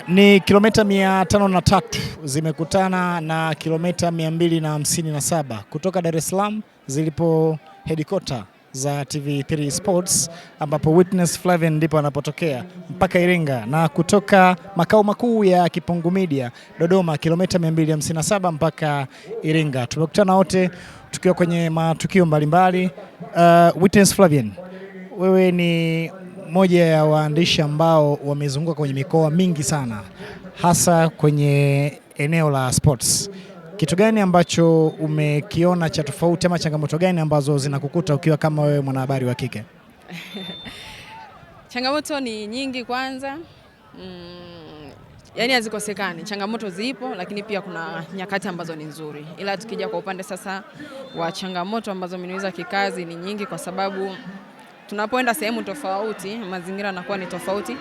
Ni kilomita 503 zimekutana na kilomita 257 kutoka Dar es Salaam zilipo headquarter za TV3 Sports, ambapo Witness Flavian ndipo anapotokea, mpaka Iringa, na kutoka makao makuu ya Kipungu Media Dodoma kilomita 257 mpaka Iringa. Tumekutana wote tukiwa kwenye matukio mbalimbali. Witness Flavian, wewe ni moja ya waandishi ambao wamezunguka kwenye mikoa mingi sana, hasa kwenye eneo la sports. Kitu gani ambacho umekiona cha tofauti ama changamoto gani ambazo zinakukuta ukiwa kama wewe mwanahabari wa kike? Changamoto ni nyingi kwanza. Yaani hazikosekani. Changamoto zipo, lakini pia kuna nyakati ambazo ni nzuri. Ila tukija kwa upande sasa wa changamoto ambazo minaweza kikazi ni nyingi, kwa sababu tunapoenda sehemu tofauti, mazingira yanakuwa ni tofauti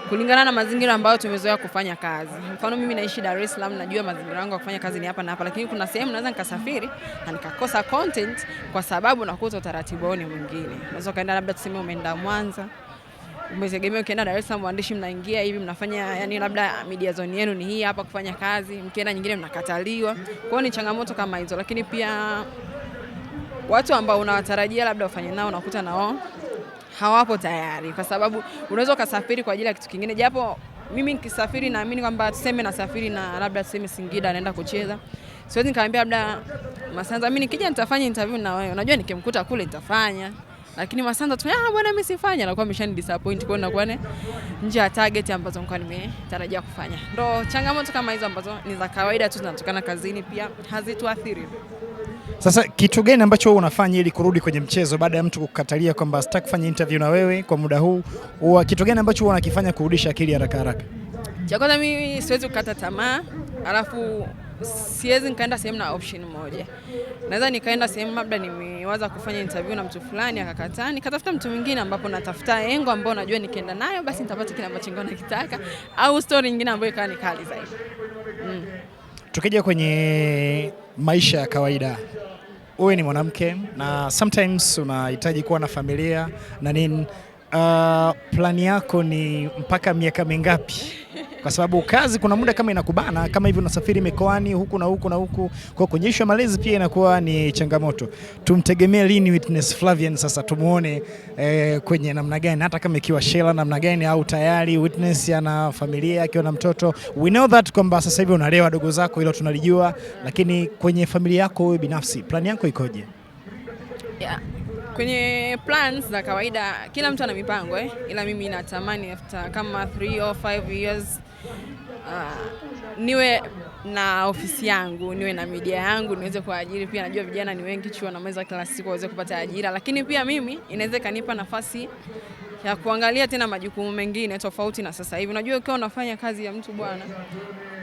kulingana na mazingira ambayo tumezoea kufanya kazi. Mfano mimi naishi Dar es Salaam, najua mazingira yangu ya kufanya kazi ni hapa na hapa, lakini kuna sehemu naweza nikasafiri na nikakosa content kwa sababu nakuta utaratibu ni mwingine. Unaweza kaenda labda tuseme umeenda Mwanza, umetegemea ukienda Dar es Salaam waandishi mnaingia hivi mnafanya, yani labda media zone yenu ni hii hapa kufanya kazi, mkienda nyingine mnakataliwa. Kwa hiyo ni changamoto kama hizo, lakini pia watu ambao unawatarajia labda ufanye nao unakuta nao hawapo tayari, kwa sababu unaweza kusafiri kwa ajili ya kitu kingine. Japo mimi nikisafiri naamini kwamba tuseme nasafiri na labda tuseme Singida naenda kucheza, siwezi nikamwambia labda Masanza mimi nikija nitafanya interview na wewe, unajua nikimkuta kule nitafanya, lakini Masanza tu bwana mimi sifanya, na kwa mshani disappoint, kwa nakuwa nje ya target ambazo nilikuwa nimetarajia kufanya. Ndio changamoto kama hizo ambazo ni za kawaida tu zinatokana kazini, pia hazituathiri. Sasa kitu gani ambacho wewe unafanya ili kurudi kwenye mchezo baada ya mtu kukatalia kwamba sitaki kufanya interview na wewe kwa muda huu? Kitu gani ambacho wewe unakifanya kurudisha akili haraka haraka? Cha kwanza mimi siwezi kukata tamaa, alafu siwezi nikaenda sehemu na option moja. Naweza nikaenda sehemu labda nimewaza kufanya interview na mtu fulani akakataa, nikatafuta mtu mwingine ambapo natafuta engo ambao najua nikienda nayo basi nitapata kile ambacho nakitaka, au story nyingine ambayo ikawa ni kali zaidi. Tukija kwenye maisha ya kawaida, wewe ni mwanamke na sometimes unahitaji kuwa na familia na nini. Plani yako ni mpaka miaka mingapi? Kwa sababu kazi kuna muda kama inakubana, kama hivi unasafiri mikoani huku na huku na huku, kwa kunyeshwa malezi pia inakuwa ni changamoto. Tumtegemea lini Witness Flavian sasa tumuone kwenye namna gani, hata kama ikiwa Sheila namna gani, au tayari Witness ana familia akiwa na mtoto? We know that kwamba sasa hivi unalea wadogo zako, hilo tunalijua, lakini kwenye familia yako wewe binafsi plani yako ikoje? Yeah. Kwenye plans za kawaida kila mtu ana mipango ila mimi natamani after kama 3 or 5 years niwe na ofisi yangu, niwe na media yangu, niweze kuajiri. Pia najua vijana ni wengi chuo na mweza kila siku waweze kupata ajira, lakini pia mimi inaweza kanipa nafasi ya kuangalia tena majukumu mengine tofauti na sasa hivi. Unajua ukiwa unafanya kazi ya mtu bwana,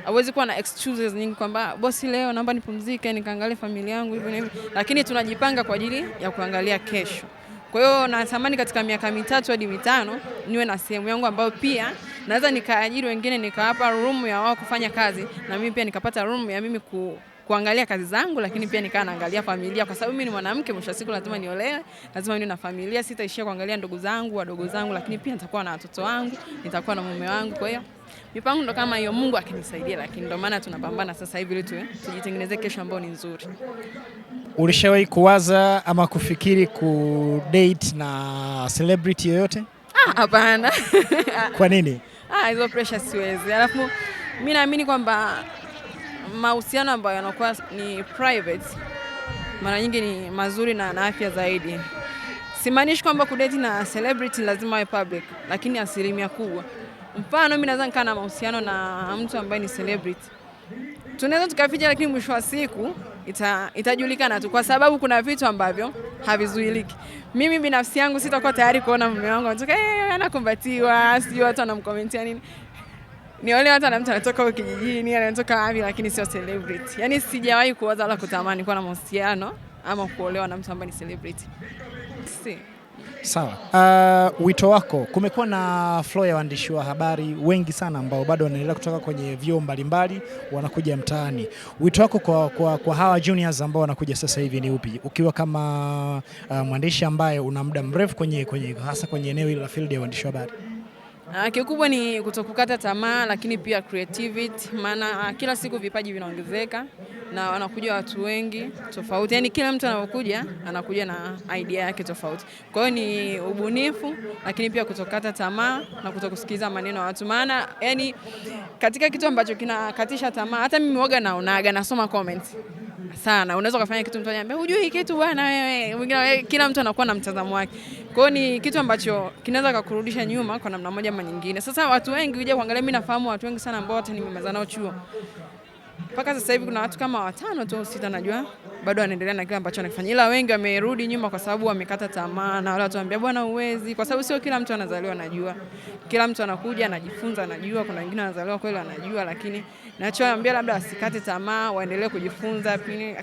hauwezi kuwa na excuses nyingi kwamba bosi leo naomba nipumzike nikaangalie familia yangu hivi na hivi, lakini tunajipanga kwa ajili ya kuangalia kesho. Kwa hiyo natamani katika miaka 3 hadi 5 niwe na sehemu yangu ambayo pia naweza nikaajiri wengine, nikawapa room ya wao kufanya kazi, na mimi pia nikapata room ya mimi kuangalia kazi zangu, lakini pia nikaa naangalia familia, kwa sababu mimi ni mwanamke, mwisho wa siku lazima niolewe, lazima niwe na familia. Sitaishia kuangalia ndugu zangu, wadogo zangu, lakini pia nitakuwa na watoto wangu, nitakuwa na mume wangu. Kwa hiyo mipango ndo kama hiyo, Mungu akinisaidia, lakini ndio maana tunapambana sasa hivi ili tujitengenezee kesho ambayo ni nzuri. Ulishawahi kuwaza ama kufikiri kudate na celebrity yoyote? Hapana. Kwa nini? Hizo pressure siwezi. Alafu mimi naamini kwamba mahusiano ambayo yanakuwa ni private mara nyingi ni mazuri na afya zaidi. Simaanishi kwamba kudate na celebrity lazima awe public, lakini asilimia kubwa. Mfano mimi naweza nikaa na mahusiano na mtu ambaye ni celebrity, tunaweza tukaficha, lakini mwisho wa siku itajulikana tu, kwa sababu kuna vitu ambavyo havizuiliki. Mimi binafsi yangu sitakuwa tayari kuona mume wangu anatoka anakumbatiwa, sio watu wanamkomentia nini. Ni wale watu mtu anatoka huko kijijini, anatoka wapi, lakini sio celebrity. Yaani sijawahi kuwaza wala kutamani kuwa na mahusiano ama kuolewa na mtu ambaye ni celebrity. Sawa. Wito wako, kumekuwa na flow ya waandishi wa habari wengi sana ambao bado wanaendelea kutoka kwenye vyuo mbalimbali wanakuja mtaani. Wito wako kwa hawa juniors ambao wanakuja sasa hivi ni upi? Ukiwa kama mwandishi ambaye una muda mrefu kwenye hasa kwenye eneo hili la field ya waandishi wa habari. Kikubwa ni kutokukata tamaa, lakini pia creativity, maana kila siku vipaji vinaongezeka na wanakuja watu wengi tofauti. Yani kila mtu anakuja na idea yake tofauti. Kwa hiyo ni ubunifu, lakini pia kutokata tamaa na kutokusikiza maneno ya watu. Maana yani katika kitu ambacho kinakatisha tamaa, hata mimi huaga naonaga, nasoma comments sana. Unaweza kufanya kitu mtu anambia hujui kitu bwana wewe. Kila mtu anakuwa na mtazamo wake. Kwa hiyo ni kitu ambacho kinaweza kukurudisha nyuma kwa namna moja ama nyingine. Sasa watu wengi uje kuangalia, mimi nafahamu watu wengi sana ambao hata nimemaliza nao chuo. Mpaka sasa hivi kuna watu kama 5 tu 6 najua bado wanaendelea na kile ambacho wanafanya. Ila wengi wamerudi nyuma kwa sababu wamekata tamaa na wale watu wanambia bwana uwezi, kwa sababu sio kila mtu anazaliwa anajua. Kila mtu anakuja anajifunza anajua, kuna wengine wanazaliwa kweli anajua, lakini nachoambia labda wasikate tamaa, waendelee kujifunza.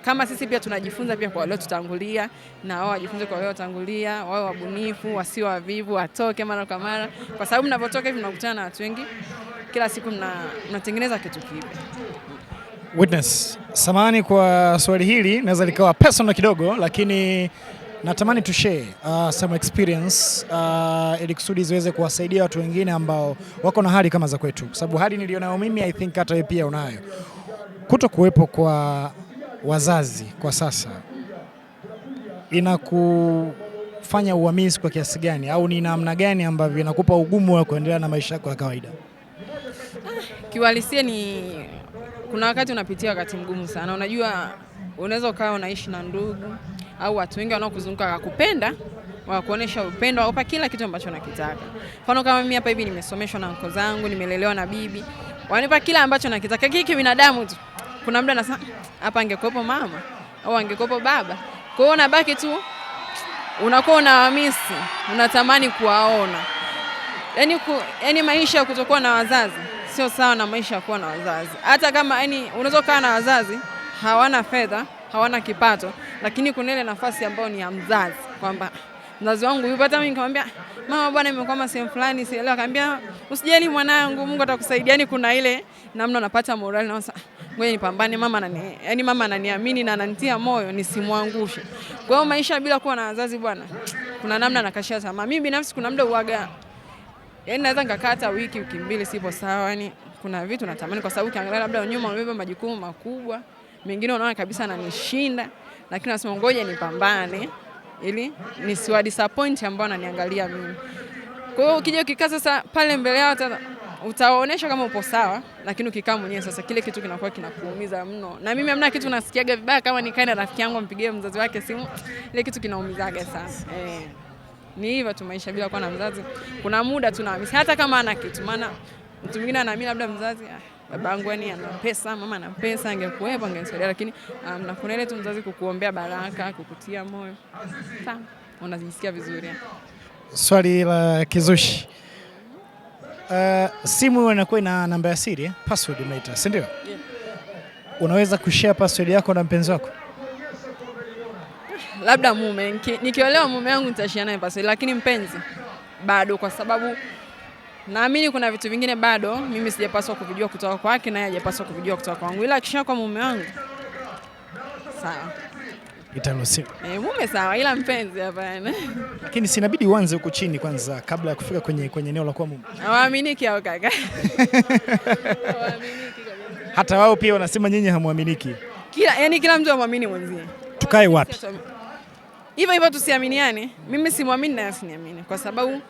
Kama sisi pia tunajifunza pia kwa wale tutangulia, na wao wajifunze kwa wale watangulia, wao wabunifu, wasio wavivu, watoke mara kwa mara, kwa sababu mnapotoka hivi mnakutana na watu wengi, kila siku mnatengeneza kitu kipya. Witness, samahani kwa swali hili, naweza likawa personal kidogo, lakini natamani tu share some experience ili kusudi ziweze kuwasaidia watu wengine ambao wako na hali kama za kwetu, kwa sababu hali nilionayo mimi I think hata wewe pia unayo. Kuto kuwepo kwa wazazi kwa sasa inakufanya uamini kwa kiasi gani, au ni namna gani ambavyo inakupa ugumu wa kuendelea na maisha yako ya kawaida? Kiuhalisia ni kuna wakati unapitia wakati mgumu sana. Unajua unaweza ukawa unaishi na ndugu au watu wengi wanaokuzunguka wakakupenda, wakuonesha upendo, wapa kila kitu ambacho nakitaka. Mfano kama mimi hapa hivi nimesomeshwa na anko zangu, nimelelewa na bibi. Wanipa kila ambacho nakitaka. Kiki binadamu tu. Kuna muda nasema hapa angekuwepo mama au angekuwepo baba. Kwa hiyo unabaki tu unakuwa unawamisi, unatamani kuwaona. Yaani maisha kutokuwa na wazazi sio sawa na maisha ya kuwa na wazazi. Hata kama unaweza kuwa na wazazi hawana fedha, hawana kipato, lakini kuna ile nafasi ambayo ni ya mzazi, kwamba mzazi wangu yupo. Hata mimi nikamwambia mama bwana nimekwama sehemu fulani sielewa, akamwambia usijali mwanangu, Mungu atakusaidia. Yani kuna ile namna unapata morale na ngoja nipambane, mama ananiamini na ananitia moyo nisimwangushe. Kwa hiyo maisha bila kuwa na wazazi bwana, kuna namna nakashia tamaa. Mimi binafsi kuna muda uaga naweza nikakata wiki mbili sipo sawa. Kuna vitu natamani, kwa sababu ukiangalia labda nyuma umebeba majukumu makubwa, mengine unaona kabisa ananishinda, lakini nasema ngoja nipambane ili nisiwa disappoint ambao ananiangalia mimi. Kwa hiyo ukija ukikaa sasa pale mbele yao utaonesha kama upo sawa, lakini ukikaa mwenyewe sasa kile kitu kinakuwa kinakuumiza mno. Na mimi hamna kitu nasikiaga vibaya kama nikae na rafiki yangu ampigie mzazi wake simu, ile kitu kinaumizaga sana. Ni hivyo tu maisha bila kuwa na mzazi. Kuna muda tunahamisi hata kama ana kitu, maana mtu mwingine anaamini labda mzazi babangu ana pesa, mama ana pesa, angekuwepo angenisaidia, lakini kuna ile tu mzazi kukuombea baraka, kukutia moyo. Sawa, unajisikia vizuri. Swali la kizushi. Simu inakuwa ina namba ya siri, password unaita, si ndio? Yeah. Unaweza kushare password yako na mpenzi wako? Labda mume, nikiolewa mume wangu nitashare naye password, lakini mpenzi bado, kwa sababu naamini kuna vitu vingine bado mimi sijapaswa kuvijua kutoka kwake na yeye hajapaswa kuvijua kutoka kwangu, ila akisha kwa mume wangu sawa, itaruhusiwa. Mume sawa, ila mpenzi hapana. Lakini sinabidi uanze huko chini kwanza kabla ya kufika kwenye eneo la kuwa mume. Hawaaminiki hao kaka. Hata wao pia wanasema nyinyi hamuaminiki. Kila mtu amwamini mwenzie. Tukae wapi? Hivyo tusiaminiane. Mimi simwamini na asiniamini, kwa sababu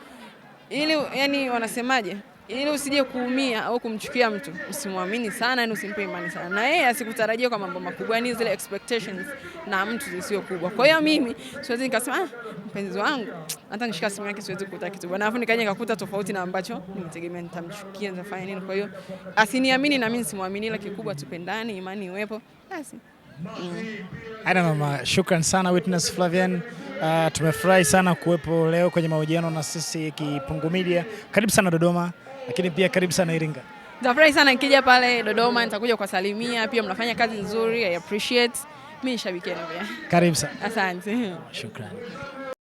wanasemaje? Ili usije kuumia au kumchukia mtu, usimwamini sana, usimpe imani sana. Na yeye asikutarajia kwa mambo makubwa, zile expectations na mtu zisio kubwa. Kwa hiyo mimi siwezi nikasema mpenzi wangu hata nishika simu yake siwezi kukuta kitu bwana, alafu nikaje nikakuta tofauti na ambacho nitegemea, nitamchukia, nitafanya nini? Kwa hiyo asiniamini na mimi simwamini, ila kikubwa tupendane, imani iwepo basi. Shukran sana Witness Flavian. Tumefurahi sana kuwepo leo kwenye mahojiano na sisi Kipungu Media. Karibu sana Dodoma, lakini pia karibu sana Iringa. Nitafurahi sana nikija pale Dodoma, nitakuja kwa salimia, pia mnafanya kazi nzuri, I appreciate. Mimi shabiki yenu pia. Karibu sana. Asante. Shukrani.